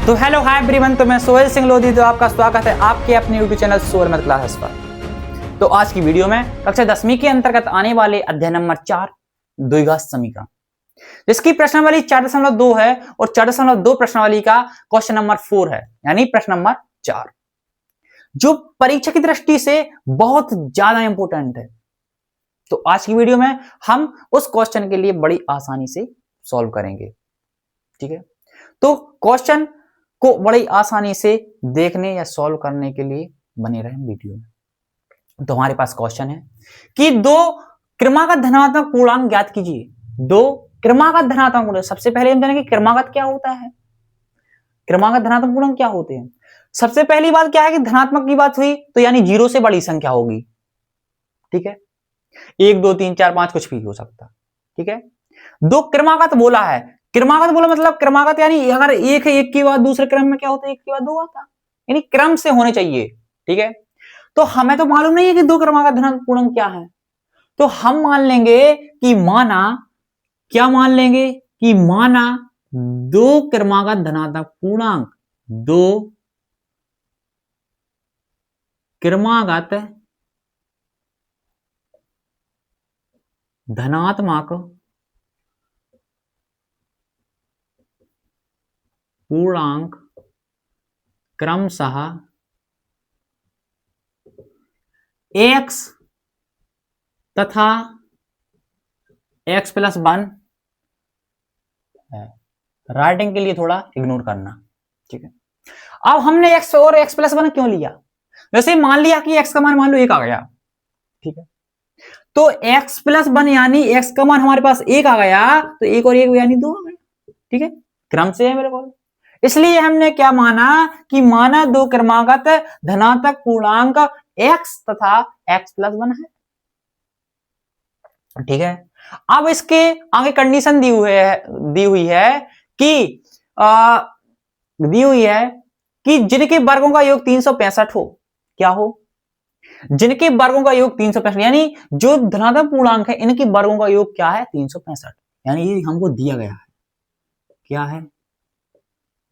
तो hello hi everyone, तो मैं सोहेल सिंह लोधी, तो आपका स्वागत है आपके अपने YouTube channel Sohail math classes पर। तो आज की वीडियो में कक्षा 10वीं के अंतर्गत आने वाले अध्याय नंबर 4 द्विघात समीकरण, जिसकी प्रश्नावली 4.2 है और 4.2 प्रश्नावली का क्वेश्चन नंबर 4 है, यानी प्रश्न नंबर 4, जो परीक्षा की दृष्टि से बहुत ज्यादा इंपॉर्टेंट है। तो आज की वीडियो में हम उस क्वेश्चन के लिए बड़ी आसानी से सॉल्व करेंगे। ठीक है, तो क्वेश्चन को बड़ी आसानी से देखने या सॉल्व करने के लिए बने रहें वीडियो में। तो हमारे पास क्वेश्चन है कि दो क्रमागत धनात्मक पूर्णांक ज्ञात कीजिए। दो क्रमागत धनात्मक पूर्णांक, सबसे पहले हम जानेंगे क्रमागत क्या होता है, क्रमागत धनात्मक पूर्णांक क्या होते हैं। सबसे पहली बात क्या है कि धनात्मक की बात हुई तो यानी 0 से बड़ी संख्या होगी। ठीक है, 1 2 3 4 5 कुछ भी हो सकता। ठीक है, दो क्रमागत बोला है, क्रमागत बोला मतलब क्रमागत यानी अगर एक है, एक के बाद दूसरे क्रम में क्या होता है, एक के बाद दो आता, यानी क्रम से होने चाहिए। ठीक है, तो हमें तो मालूम नहीं है कि दो क्रमागत धनात्मक पूर्णांक क्या है, तो हम मान लेंगे कि माना, क्या मान लेंगे कि माना दो क्रमागत धनात्मक पूर्णांक, दो क्रमागत धनात्मक पूर्णांक क्रमशः x तथा x प्लस 1 है। राइटिंग के लिए थोड़ा इग्नोर करना। ठीक है, अब हमने x और x प्लस 1 क्यों लिया, वैसे मान लिया कि x का मान मान लो 1 आ गया। ठीक है, तो x प्लस 1 यानी x का मान हमारे पास 1 आ गया, तो 1 और 1 यानी 2 आ गया। ठीक है, क्रम से है मेरे को, इसलिए हमने क्या माना कि माना दो क्रमागत धनात्मक पूर्णांक x तथा x प्लस 1 है। ठीक है, अब इसके आगे कंडीशन दी हुई है कि जिनके वर्गों का योग 365 हो, क्या हो, जिनके वर्गों का योग 365, यानी जो धनात्मक पूर्णांक है इनके वर्गों का योग क्या है, 365, यानी ये हमको दिया गया है, क्या है,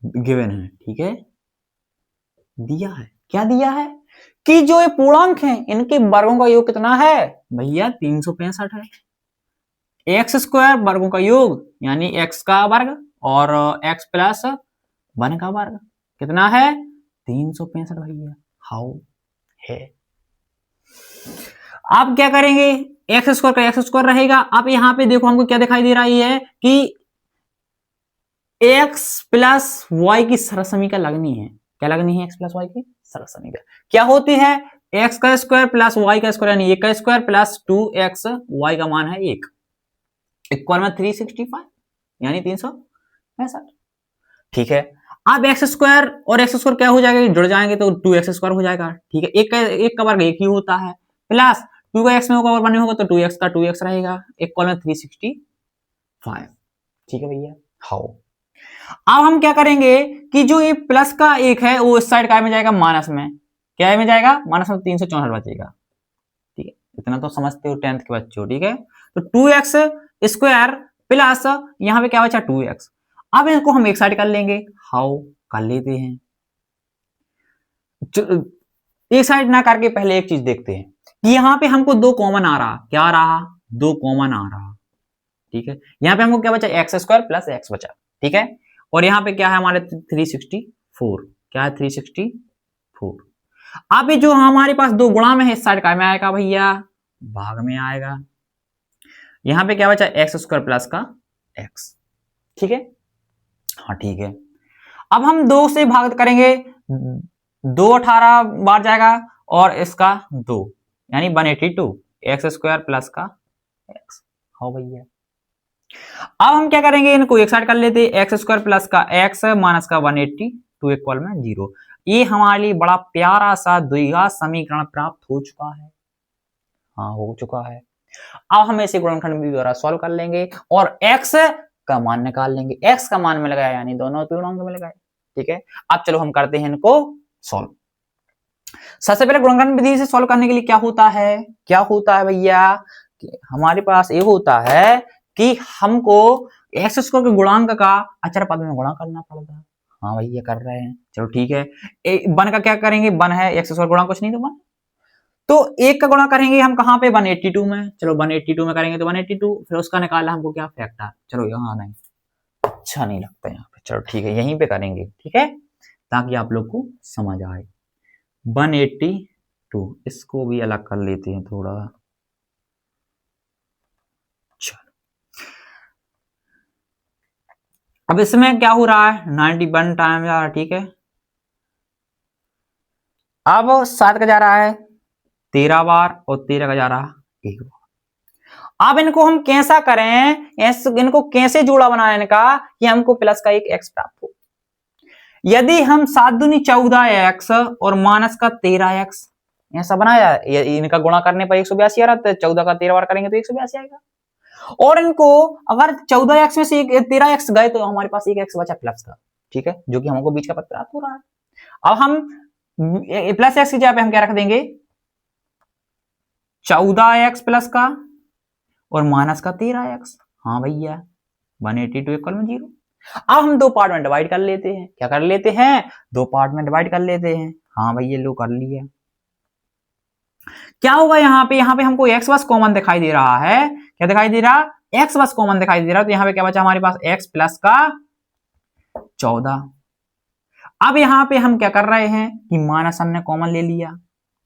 गिवन है। ठीक है, दिया है, क्या दिया है कि जो ये पूर्णांक हैं इनके वर्गों का योग कितना है भैया, 365 है। एक्स स्क्वायर वर्गों का योग यानी एक्स का वर्ग और एक्स प्लस 1 का वर्ग कितना है, 365 भैया। हाउ है, आप क्या करेंगे, एक्स स्क्वायर का एक्स स्क्वायर रहेगा। अब यहां पे देखो हमको क्या दिखाई दे रही है कि x प्लस वाई की सरल समीकरण लगनी है। क्या लगनी है, x प्लस वाई की सरल समीकरण क्या होती है, x का स्क्वायर प्लस y का स्क्वायर यानी 1 का स्क्वायर प्लस 2x, y का मान है 1, इक्वल में 365 यानी 365। ठीक है, अब एक्स स्क्वायर और एक्स स्क्वायर क्या हो जाएगा, जुड़ जाएंगे तो 2x स्क्वायर हो जाएगा। ठीक है, एक का वर्ग एक ही होता है, प्लस 2 का x में होगा और 1 में होगा तो 2x का 2x रहेगा, इक्वल में 365। ठीक है भैया, हाउ। अब हम क्या करेंगे कि जो ये प्लस का एक है वो इस साइड काय में जाएगा, माइनस में, क्या में जाएगा, माइनस में, 364 बचेगा। ठीक है, इतना तो समझते हो 10th के बच्चों। ठीक है, तो 2x स्क्वायर प्लस यहां पे क्या बचा, 2x। अब इनको हम एक साइड कर लेंगे, हाउ कर लेते हैं, एक साइड ना करके पहले एक चीज देखते हैं कि यहां पे हमको 2 कॉमन आ रहा, क्या आ रहा, 2 कॉमन आ रहा। ठीक है, यहां पे हमको क्या बचा, एक्स स्क्वायर प्लस एक्स बचा। ठीक है, और यहां पे क्या है हमारे 364, क्या है 364। अब जो हमारे पास 2 गुणा में है इस साइड का में आएगा भैया, भाग में आएगा। यहां पे क्या बचा, एक्स स्क्वायर प्लस का एक्स। ठीक है, हाँ ठीक है, अब हम 2 से भाग करेंगे, 2 18 बार जाएगा और इसका 2 यानी 182, एक्स स्क्वायर प्लस का एक्स। हाँ भैया, अब हम क्या करेंगे, इनको एक साइड कर लेते हैं, एक्स स्क्वायर प्लस का एक्स माइनस का 182 इक्वल में 0। ये हमारे लिए बड़ा प्यारा सा द्विघात समीकरण प्राप्त हो चुका है। हाँ हो चुका है। अब हम इसे गुणनखंड विधि द्वारा सॉल्व कर लेंगे और x का मान निकाल लेंगे, x का मान मिल गया यानी दोनों पूर्णांक मिल गए। ठीक है, अब चलो हम करते हैं इनको सॉल्व। सबसे पहले गुणनखंड विधि से सॉल्व करने के लिए क्या होता है, क्या होता है भैया, हमारे पास ये होता है कि हमको एक्स स्क्वायर के गुणांक का अचर पद में गुणा करना पड़ेगा। हाँ भाई ये कर रहे हैं, चलो ठीक है। वन का क्या करेंगे, वन है एक्स स्क्वायर गुणा कुछ नहीं तो वन, तो एक का गुणा करेंगे हम कहाँ पे 182 में, चलो 182 में करेंगे तो 182, फिर उसका निकाला हमको क्या फैक्टर, चलो यहाँ नहीं अच्छा नहीं लगता यहाँ पे, चलो ठीक है यहीं पे करेंगे, ठीक है ताकि आप लोग को समझ आए। 182 इसको भी अलग कर लेते हैं थोड़ा, चलो अब इसमें क्या हो रहा है 91 टाइम जा रहा है, ठीक है। अब 7 का जा रहा है 13 बार और 13 का जा रहा है 1 बार। अब इनको हम कैसा करें, इनको कैसे जोड़ा बनाए इनका कि हमको प्लस का एक एक्स प्राप्त हो। यदि हम 7 दूनी 14 एक्स और माइनस का 13 एक्स ऐसा बनाया, इनका गुणा करने पर 182 आ रहा, तो 14 का 13 बार करेंगे तो 182 आएगा। और इनको अगर 14 एक्स में से 13 एक्स गए तो हमारे पास एक एक्स बचा प्लस का, ठीक है, जो कि हमको बीच का पद प्राप्त हो रहा है। अब हम प्लस एक्स की जगह पे हम क्या रख देंगे 14 एक्स प्लस का और माइनस का 13 एक्स, हाँ भैया 182 इक्वल में 0। अब हम दो पार्ट में डिवाइड कर लेते हैं, क्या कर लेते हैं, दो पार्ट में डिवाइड कर लेते हैं, हाँ भैया लो कर लिया। क्या होगा यहाँ पे हमको x बस कॉमन दिखाई दे रहा है, क्या दिखाई दे रहा, x बस कॉमन दिखाई दे रहा है, तो यहाँ पे क्या बचा हमारे पास x प्लस का 14। अब यहाँ पे हम क्या कर रहे हैं कि माइनस हमने कॉमन ले लिया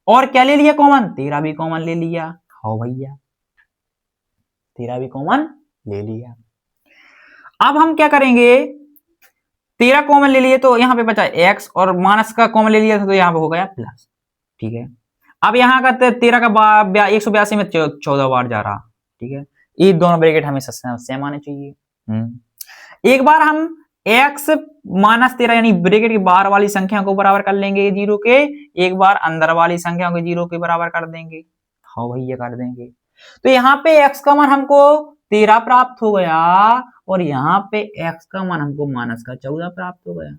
और क्या ले लिया कॉमन, 13 भी कॉमन ले लिया, हाँ भैया 13 भी कॉमन ले लिया। अब हम क्या करेंगे 13 कॉमन ले लिए तो यहाँ पे बचा x और माइनस का कॉमन ले लिया था तो यहाँ पे हो गया प्लस, ठीक है। अब यहाँ का 13 का 182 में 14 बार जा रहा, ठीक है, ये दोनों ब्रैकेट हमेशा सेम आने चाहिए। एक बार हम x माइनस 13 यानी ब्रैकेट की बाहर वाली संख्या को बराबर कर लेंगे जीरो के, एक बार अंदर वाली संख्या को जीरो के बराबर कर देंगे, हाँ भैया कर देंगे। तो यहाँ पे x का मान हमको 13 प्राप्त हो गया और यहाँ पे x का मान हमको माइनस का 14 प्राप्त हो गया।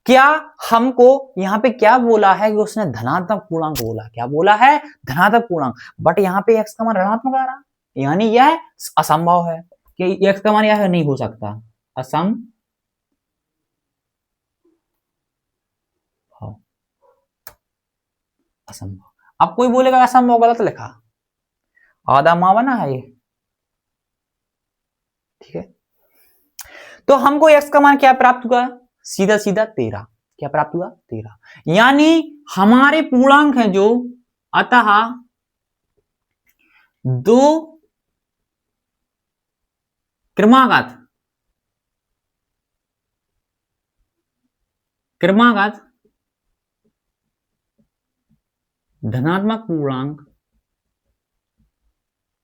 क्या हमको यहाँ पे क्या बोला है कि उसने धनात्मक पूर्णांक बोला, क्या बोला है धनात्मक पूर्णांक, बट यहाँ पे x का मान ऋणात्मक आ रहा, यानी यह असंभव है कि x का मान यह नहीं हो सकता, असंभव। अब कोई बोलेगा असंभव गलत लिखा, आधा माँ बना है ये, ठीक है। तो हमको x का मान क्या प्राप्त हुआ, सीधा सीधा 13, क्या प्राप्त हुआ 13, यानी हमारे पूर्णांक हैं जो, अतः दो क्रमागत धनात्मक पूर्णांक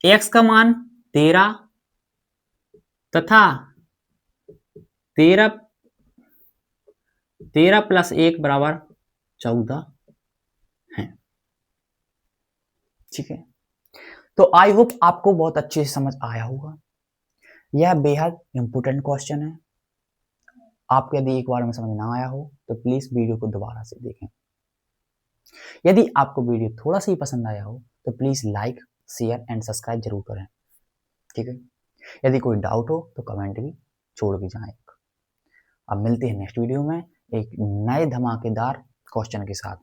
x का मान 13 तथा 13 प्लस 1 बराबर 14 है, ठीक है। तो आई होप आपको बहुत अच्छे से समझ आया होगा, यह बेहद इंपोर्टेंट क्वेश्चन है। आपको यदि एक बार में समझ ना आया हो तो प्लीज वीडियो को दोबारा से देखें। यदि आपको वीडियो थोड़ा सा ही पसंद आया हो तो please like share and subscribe जरूर करें, ठीक है। यदि कोई डाउट हो तो कमेंट भी छोड़ भी जाएं। अब मिलते हैं नेक्स्ट वीडियो में एक नए धमाकेदार क्वेश्चन के साथ,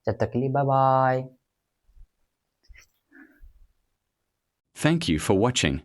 जब तक के लिए bye bye. Thank you for watching.